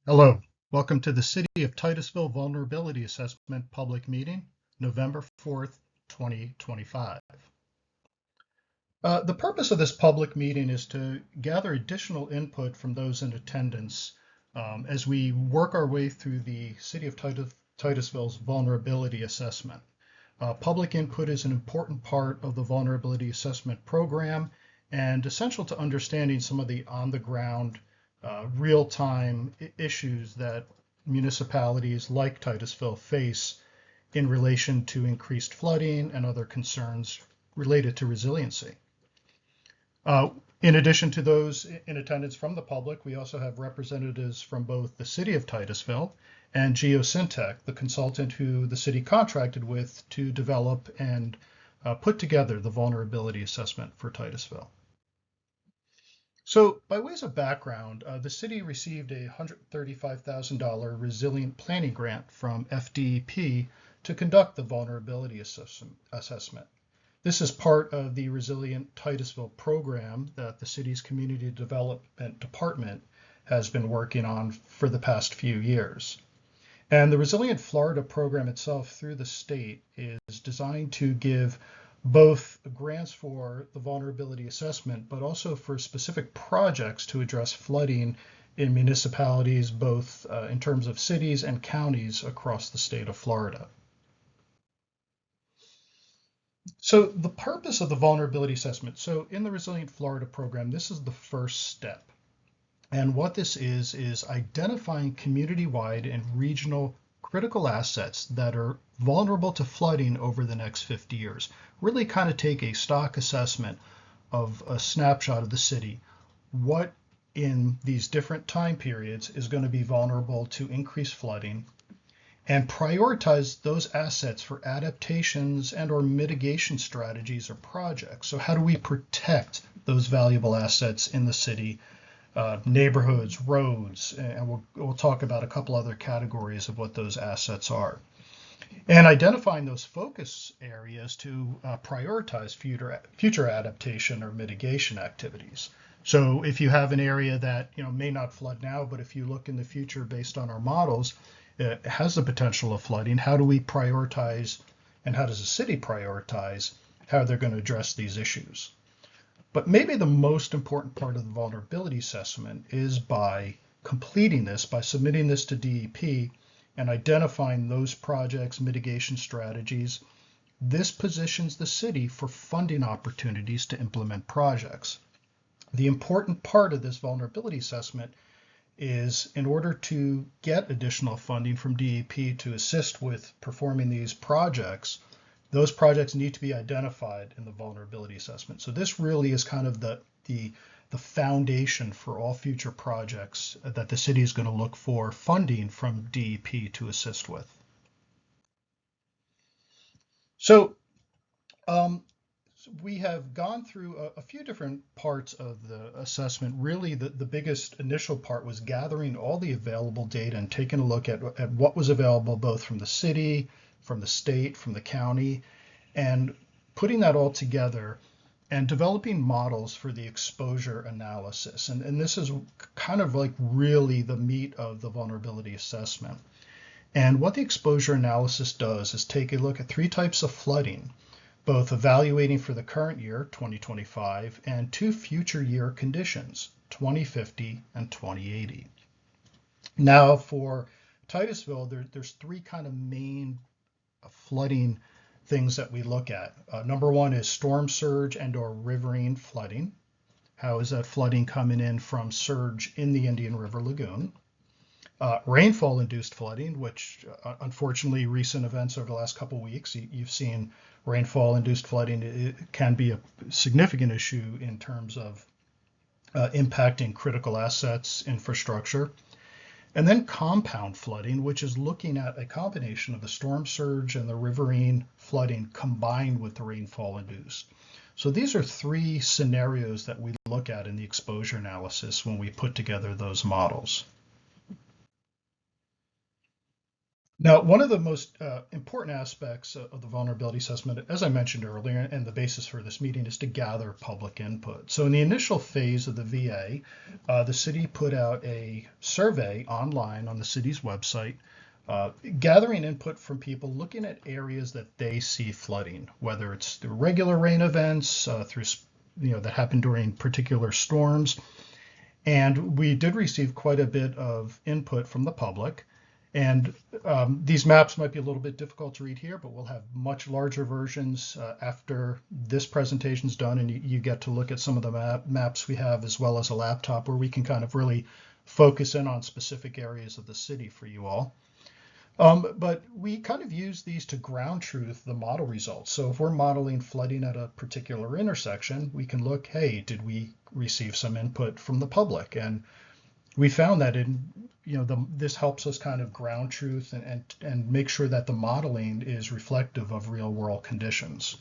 Hello, welcome to the City of Titusville Vulnerability Assessment Public Meeting, November 4th, 2025. The purpose of this public meeting is to gather additional input from those in attendance as we work our way through the City of Titusville's vulnerability assessment. Public input is an important part of the vulnerability assessment program and essential to understanding some of the on-the-ground real-time issues that municipalities like Titusville face in relation to increased flooding and other concerns related to resiliency. In addition to those in attendance from the public, we also have representatives from both the City of Titusville and Geosyntec, the consultant who the city contracted with to develop and put together the vulnerability assessment for Titusville. So by ways of background, the city received a $135,000 resilient planning grant from FDEP to conduct the vulnerability assessment. This is part of the Resilient Titusville program that the city's Community Development Department has been working on for the past few years. And the Resilient Florida program itself through the state is designed to give both grants for the vulnerability assessment, but also for specific projects to address flooding in municipalities, both in terms of cities and counties across the state of Florida. So the purpose of the vulnerability assessment, so in the Resilient Florida program, this is the first step. And what this is identifying community-wide and regional critical assets that are vulnerable to flooding over the next 50 years. Really kind of take a stock assessment of a snapshot of the city. What in these different time periods is going to be vulnerable to increased flooding, and prioritize those assets for adaptations and or mitigation strategies or projects. So how do we protect those valuable assets in the city? Neighborhoods, roads, and we'll talk about a couple other categories of what those assets are. And identifying those focus areas to prioritize future adaptation or mitigation activities. So if you have an area that may not flood now, but if you look in the future based on our models, it has the potential of flooding. How do we prioritize, and how does the city prioritize how they're going to address these issues? But maybe the most important part of the vulnerability assessment is by completing this, by submitting this to DEP and identifying those projects, mitigation strategies. This positions the city for funding opportunities to implement projects. The important part of this vulnerability assessment is in order to get additional funding from DEP to assist with performing these projects, those projects need to be identified in the vulnerability assessment. So this really is kind of the foundation for all future projects that the city is going to look for funding from DEP to assist with. So we have gone through a few different parts of the assessment. Really, the biggest initial part was gathering all the available data and taking a look at what was available both from the city, from the state, from the county, and putting that all together and developing models for the exposure analysis. And this is kind of like really the meat of the vulnerability assessment. And what the exposure analysis does is take a look at three types of flooding, both evaluating for the current year, 2025, and two future year conditions, 2050 and 2080. Now for Titusville, there's three kind of main flooding things that we look at. Number one is storm surge and or riverine flooding. How is that flooding coming in from surge in the Indian River Lagoon? Rainfall induced flooding, which unfortunately recent events over the last couple of weeks, you've seen rainfall induced flooding. It can be a significant issue in terms of impacting critical assets, infrastructure. And then compound flooding, which is looking at a combination of the storm surge and the riverine flooding combined with the rainfall induced. So these are three scenarios that we look at in the exposure analysis when we put together those models. Now, one of the most important aspects of the vulnerability assessment, as I mentioned earlier, and the basis for this meeting is to gather public input. So in the initial phase of the VA, the city put out a survey online on the city's website, gathering input from people looking at areas that they see flooding, whether it's through regular rain events, through that happen during particular storms. And we did receive quite a bit of input from the public. And these maps might be a little bit difficult to read here, but we'll have much larger versions after this presentation is done, and you get to look at some of the maps we have, as well as a laptop where we can kind of really focus in on specific areas of the city for you all. But we kind of use these to ground truth the model results. So if we're modeling flooding at a particular intersection, we can look, hey, did we receive some input from the public? And we found that this helps us kind of ground truth and make sure that the modeling is reflective of real world conditions.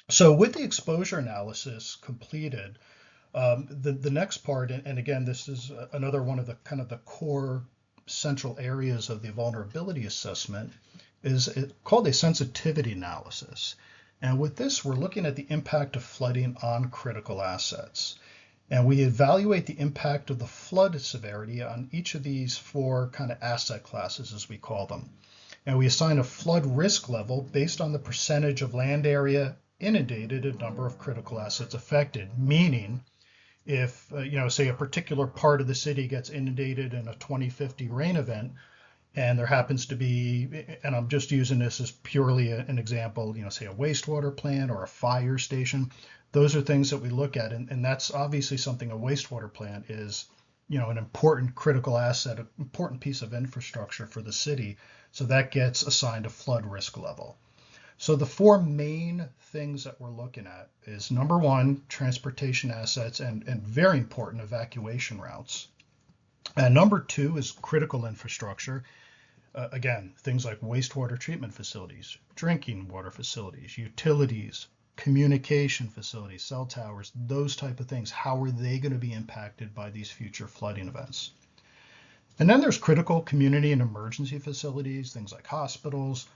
So with the exposure analysis completed, the next part, and again, this is another one of the kind of the core central areas of the vulnerability assessment, is called a sensitivity analysis. And with this, we're looking at the impact of flooding on critical assets. And we evaluate the impact of the flood severity on each of these four kind of asset classes, as we call them. And we assign a flood risk level based on the percentage of land area inundated and number of critical assets affected, meaning if, say a particular part of the city gets inundated in a 2050 rain event, and there happens to be, and I'm just using this as purely an example, say a wastewater plant or a fire station, those are things that we look at. And that's obviously something a wastewater plant is, an important critical asset, an important piece of infrastructure for the city. So that gets assigned a flood risk level. So the four main things that we're looking at is number one, transportation assets and very important evacuation routes. And number two is critical infrastructure. Again, things like wastewater treatment facilities, drinking water facilities, utilities, communication facilities, cell towers, those type of things. How are they going to be impacted by these future flooding events? And then there's critical community and emergency facilities, things like hospitals,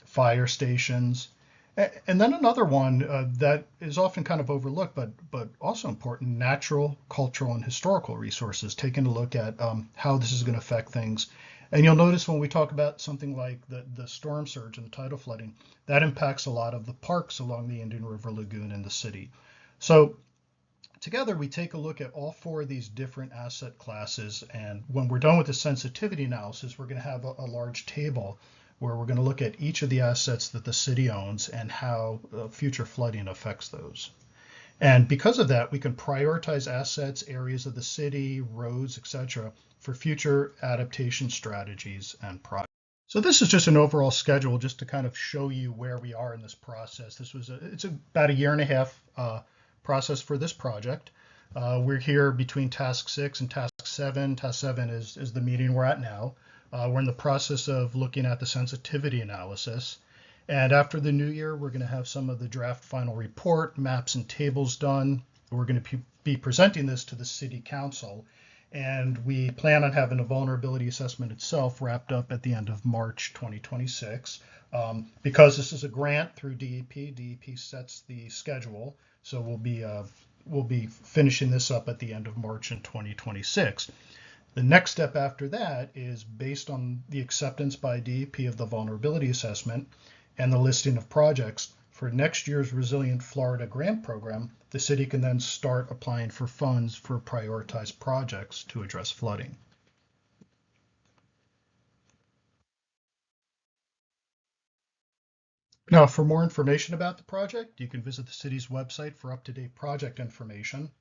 fire stations. And then another one that is often kind of overlooked, but also important, natural, cultural, and historical resources, taking a look at how this is going to affect things. And you'll notice when we talk about something like the storm surge and the tidal flooding, that impacts a lot of the parks along the Indian River Lagoon in the city. So together, we take a look at all four of these different asset classes. And when we're done with the sensitivity analysis, we're going to have a large table where we're going to look at each of the assets that the city owns and how future flooding affects those. And because of that, we can prioritize assets, areas of the city, roads, etc., for future adaptation strategies and projects. So this is just an overall schedule just to kind of show you where we are in this process. It's about a year and a half process for this project. We're here between task 6 and task 7. Task 7 is the meeting we're at now. We're in the process of looking at the sensitivity analysis. And after the new year, we're going to have some of the draft final report, maps and tables done. We're going to be presenting this to the city council. And we plan on having a vulnerability assessment itself wrapped up at the end of March 2026. Because this is a grant through DEP, DEP sets the schedule. So we'll be finishing this up at the end of March in 2026. The next step after that is based on the acceptance by DEP of the vulnerability assessment and the listing of projects for next year's Resilient Florida grant program. The city can then start applying for funds for prioritized projects to address flooding. Now, for more information about the project, you can visit the city's website for up-to-date project information.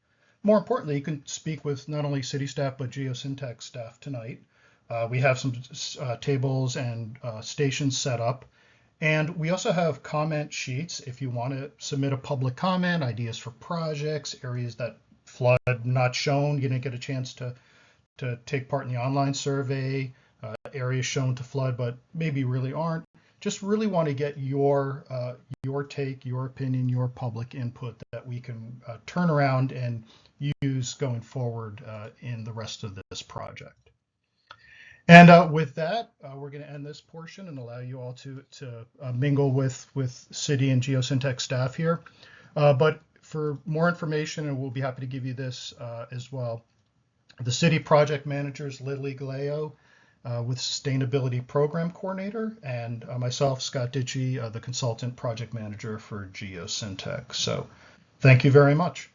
More importantly, you can speak with not only city staff, but Geosyntec staff tonight. We have some tables and stations set up. And we also have comment sheets if you want to submit a public comment, ideas for projects, areas that flood not shown, you didn't get a chance to take part in the online survey, areas shown to flood but maybe really aren't. Just really want to get your take, your opinion, your public input that we can turn around and use going forward in the rest of this project. And with that, we're going to end this portion and allow you all to mingle with City and Geosyntec staff here. But for more information, and we'll be happy to give you this as well, the City Project Manager is Lily Galeo, with Sustainability Program Coordinator, and myself, Scott Ditchy, the Consultant Project Manager for Geosyntec. So thank you very much.